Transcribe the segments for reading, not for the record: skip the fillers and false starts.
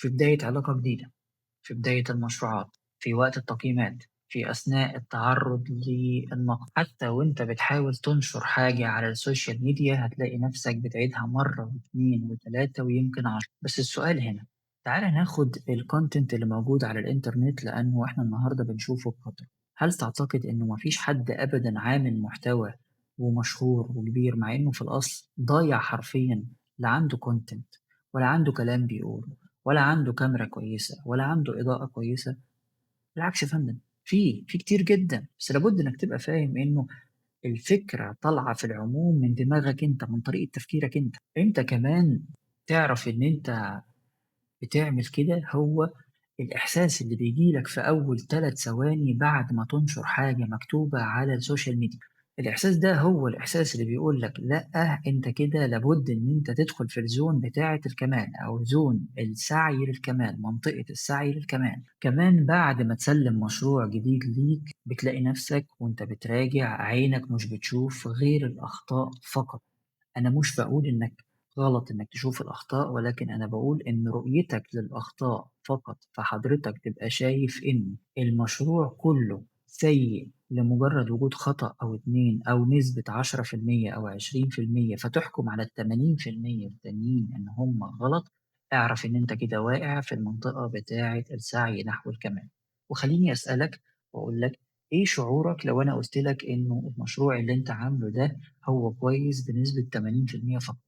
في بداية علاقة جديدة، في بداية المشروعات، في وقت التقييمات، في أثناء التعرُّض للنقد، حتى وأنت بتحاول تنشر حاجة على السوشيال ميديا هتلاقي نفسك بتعيدها مرّة و2 و3 ويمكن 10. بس السؤال هنا، تعالَ ناخد الcontent اللي موجود على الإنترنت لأنه إحنا النهارده بنشوفه بكترة. هل تعتقد إنه ما فيش حد أبدًا عامل محتوى ومشهور وكبير مع إنه في الأصل ضايع حرفيًا، لا عنده content ولا عنده كلام بيقوله ولا عنده كاميرا كويسة ولا عنده إضاءة كويسة؟ بالعكس يا فندم، في كتير جدًا، بس لابد إنك تبقى فاهم إنه الفكرة طالعة في العموم من دماغك أنت، من طريقة تفكيرك أنت. أنت كمان تعرف إن أنت بتعمل كده، هو الإحساس اللي بييجي لك في أول 3 ثواني بعد ما تنشر حاجة مكتوبة على السوشيال ميديا. الإحساس ده هو الإحساس اللي بيقول لك لأ، أنت كده لابد إن أنت تدخل في الzone بتاعة الكمال أو zone السعي للكمال، منطقة السعي للكمال. كمان بعد ما تسلِّم مشروع جديد ليك، بتلاقي نفسك وأنت بتراجع عينك مش بتشوف غير الأخطاء فقط. أنا مش باقول إنك غلط إنك تشوف الأخطاء، ولكن أنا باقول إن رؤيتك للأخطاء فقط، فحضرتك تبقى شايف إن المشروع كله سيء لمجرد وجود خطأ أو 2 أو نسبة 10% أو 20%، فتحكم على ال80% التانيين إن هم غلط. اعرف إن أنت كده واقع في المنطقة بتاعة السعي نحو الكمال. وخلّيني أسألك وأقول لك، إيه شعورك لو أنا قُلت لك إنه المشروع اللي أنت عامله ده هو كويس بنسبة 80% فقط؟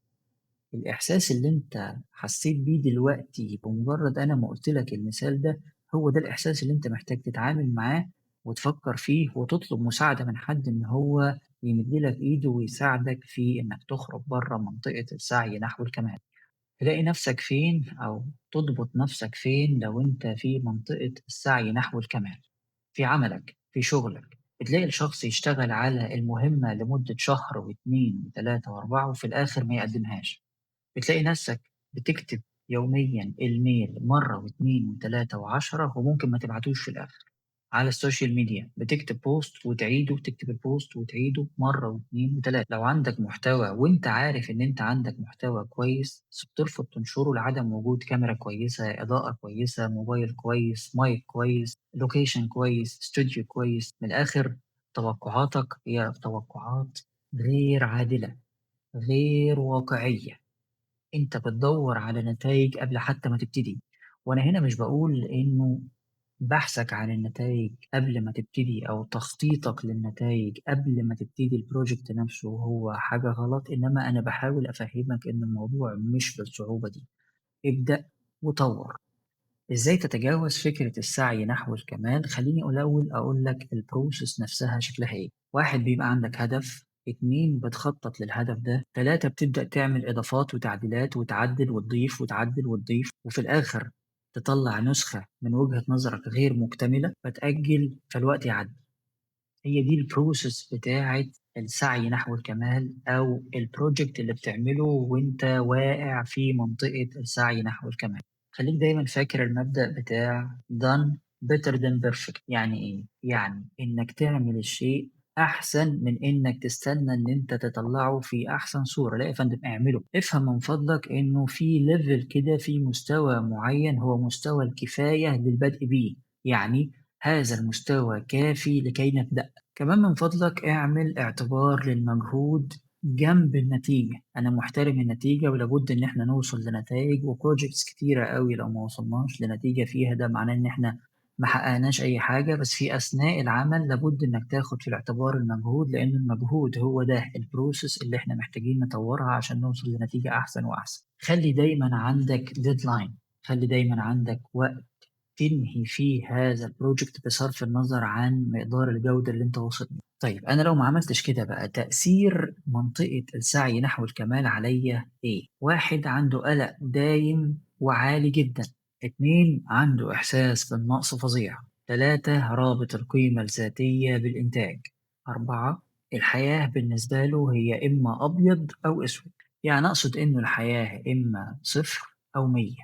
الإحساس اللي أنت حسّيت بيه دلوقتي بمجرّد أنا ما قُلت لك المثال ده، هو ده الإحساس اللي أنت محتاج تتعامل معاه وتفكّر فيه وتطلب مساعدة من حد إن هو يمِد لك إيده ويساعدك في إنّك تخرج برّه منطقة السعي نحو الكمال. تلاقي نَفْسك فين أو تضبط نَفْسك فين لو أنت في منطقة السعي نحو الكمال؟ في عملك، في شغلك، بتلاقي الشخص يشتغل على المهمة لمدة شهر و2 و3 و4 وفي الآخر ما يقدّمهاش. بتلاقي نَفْسك بتكتب يوميًا الميل مرّة و2 و3 و10 وممكن ما تبعتوش في الآخر. على السوشيال ميديا بتكتب بوست وتعيده، تكتب البوست وتعيده مرّة و2 و3. لو عندك محتوى وأنت عارف إن أنت عندك محتوى كويس، بس بترفض تنشره لعدم وجود كاميرا كويسة، إضاءة كويسة، موبايل كويس، مايك كويس، location كويس، استوديو كويس، من الآخر توقعاتك هي توقعات غير عادلة، غير واقعية. أنت بتدوّر على نتايج قبل حتى ما تبتدي. وأنا هنا مش باقول إنه بحثك عن النتايج قبل ما تبتدي أو تخطيطك للنتايج قبل ما تبتدي الproject نفسه هو حاجة غلط، إنما أنا باحاول أفهّمك إن الموضوع مش بالصعوبة دي. ابدأ وطوّر. إزاي تتجاوز فكرة السعي نحو الكمال؟ خلّيني الأول أقول لك الprocess نفسها شكلها إيه. 1 بيبقى عندك هدف، 2 بتخطط للهدف ده، 3 بتبدأ تعمل إضافات وتعديلات وتعدّل وتضيف وتعدّل وتضيف، وفي الآخر تطلّع نسخة من وجهة نظرك غير مكتملة، فتأجّل فالوقت يعدّي. هي دي الprocess بتاعة السعي نحو الكمال أو الproject اللي بتعمله وأنت واقع في منطقة السعي نحو الكمال. خلّيك دايمًا فاكر المبدأ بتاع done better than perfect. يعني إيه؟ يعني إنّك تعمل الشيء أحسن من إنّك تستنى إن أنت تطلّعه في أحسن صورة. لأ يا فندم، اعمله. افهم من فضلك إنه في level كده، في مستوى معيّن هو مستوى الكفاية للبدء بيه. يعني هذا المستوى كافي لكي نبدأ. كمان من فضلك اعمل اعتبار للمجهود جنب النتيجة. أنا محترم النتيجة ولابد إن إحنا نوصل لنتايج وprojects كتيرة أوي لو ما وصلناش لنتيجة فيها ده معناه إن إحنا ما حققناش أي حاجة، بس في أثناء العمل لابد إنك تاخد في الاعتبار المجهود، لأن المجهود هو ده الprocess اللي إحنا محتاجين نطورها عشان نوصل لنتيجة أحسن وأحسن. خلّي دايمًا عندك deadline، خلّي دايمًا عندك وقت تنهي فيه هذا الproject بصرف النظر عن مقدار الجودة اللي أنت واصل له. طيب أنا لو ما عملتش كده بقى، تأثير منطقة السعي نحو الكمال عليَّ إيه؟ 1 عنده قلق دايم وعالي جدًا، 2 عنده إحساس بالنقص فظيع، 3 رابط القيمة الذاتية بالإنتاج، 4 الحياة بالنسبة له هي إما أبيض أو أسود. يعني أقصد إنه الحياة إما 0 أو 100.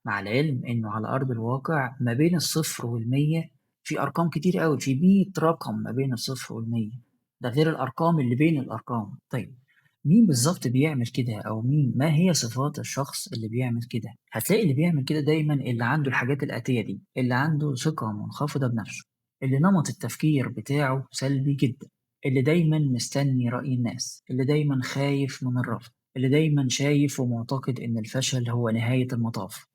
مع العلم إنه على أرض الواقع ما بين الصفر والمية في أرقام كتير أوي، في 100 رقم ما بين الصفر والمية، ده غير الأرقام اللي بين الأرقام. طيب مين بالضبط بيعمل كده أو ما هي صفات الشخص اللي بيعمل كده؟ هتلاقي اللي بيعمل كده دايمًا اللي عنده الحاجات الآتية دي، اللي عنده ثقة منخفضة بنفسه، اللي نمط التفكير بتاعه سلبي جدًا، اللي دايمًا مستني رأي الناس، اللي دايمًا خايف من الرفض، اللي دايمًا شايف ومعتقد إن الفشل هو نهاية المطاف.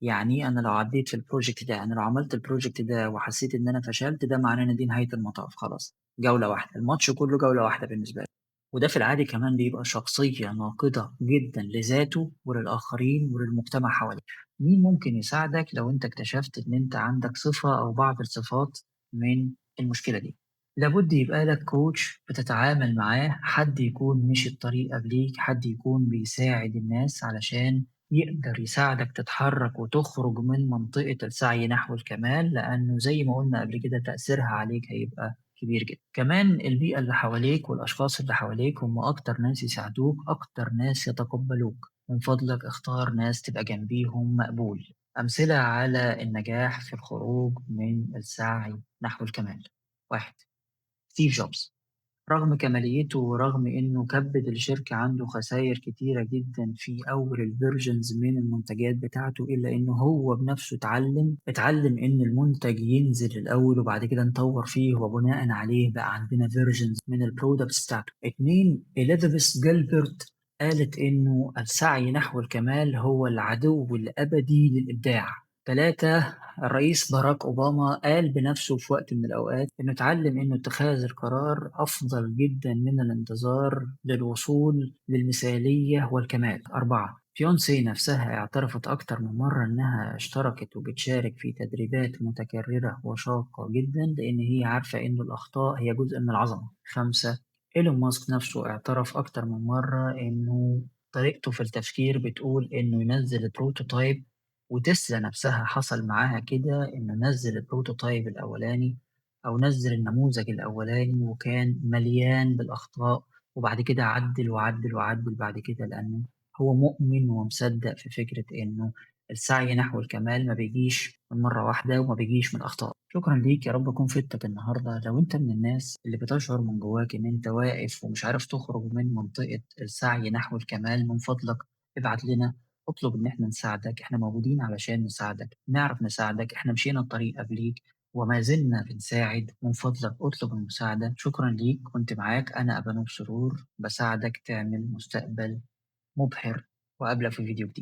يعني أنا لو عدّيت في الproject ده، أنا لو عملت الproject ده وحسّيت إن أنا فشلت، ده معناه إن دي نهاية المطاف خلاص، جولة واحدة، الماتش كُلّه جولة واحدة بالنسبة له. وده في العادي كمان بيبقى شخصية ناقدة جدًا لذاته وللآخرين وللمجتمع حواليه. مين ممكن يساعدك لو أنت اكتشفت إن أنت عندك صفة أو بعض الصفات من المشكلة دي؟ لابد يبقى لك coach بتتعامل معاه، حد يكون مشي الطريق قبليك، حد يكون بيساعد الناس علشان يقدر يساعدك تتحرك وتخرج من منطقة السعي نحو الكمال، لأنه زي ما قُلنا قبل كده تأثيرها عليك هيبقى كبير جدًا. كمان البيئة اللي حواليك والأشخاص اللي حواليك هم أكتر ناس يساعدوك، أكتر ناس يتقبّلوك. من فضلك اختار ناس تبقى جنبيهم مقبول. أمثلة على النجاح في الخروج من السعي نحو الكمال: 1. ستيف جوبز. رغم كماليته ورغم إنه كبّد الشركة عنده خساير كتيرة جدًا في أول الversions من المنتجات بتاعته، إلا إنه هو بنفسه اتعلّم إن المنتج ينزل الأول وبعد كده نطوّر فيه وبناءً عليه بقى عندنا versions من الproducts بتاعته. 2. إليزابيث جيلبرت قالت إنه السعي نحو الكمال هو العدو الأبدي للإبداع. 3. الرئيس باراك أوباما قال بنفسه في وقت من الأوقات إنه اتعلم إنه اتخاذ القرار أفضل جدًا من الانتظار للوصول للمثالية والكمال. 4. بيونسي نفسها اعترفت أكتر من مرة إنها اشتركت وبتشارك في تدريبات متكررة وشاقة جدًا لإن هي عارفة إنه الأخطاء هي جزء من العظمة. 5. إيلون ماسك نفسه اعترف أكتر من مرة إنه طريقته في التفكير بتقول إنه ينزّل prototype، وتسلا نفسها حصل معاها كده إنه نزّل الprototype الأولاني أو نزّل النموذج الأولاني وكان مليان بالأخطاء، وبعد كده عدّل، وعدّل، وعدّل بعد كده لأنه هو مؤمن ومصدّق في فكرة إنه السعي نحو الكمال ما بيجيش من مرّة واحدة وما بيجيش من أخطاء. شكرًا ليك، يا رب أكون فدتك النهارده. لو أنت من الناس اللي بتشعر من جواك إن أنت واقف ومش عارف تخرج من منطقة السعي نحو الكمال، من فضلك ابعت لنا، اطلب إن إحنا نساعدك، إحنا موجودين علشان نساعدك، نعرف نساعدك، إحنا مشينا الطريق قبليك وما زلنا بنساعد، من فضلك اطلب المساعدة. شكرًا ليك، كنت معاك أنا أبانوب سرور، باساعدك تعمل مستقبل مبهر، وأقابلك في فيديو جديد.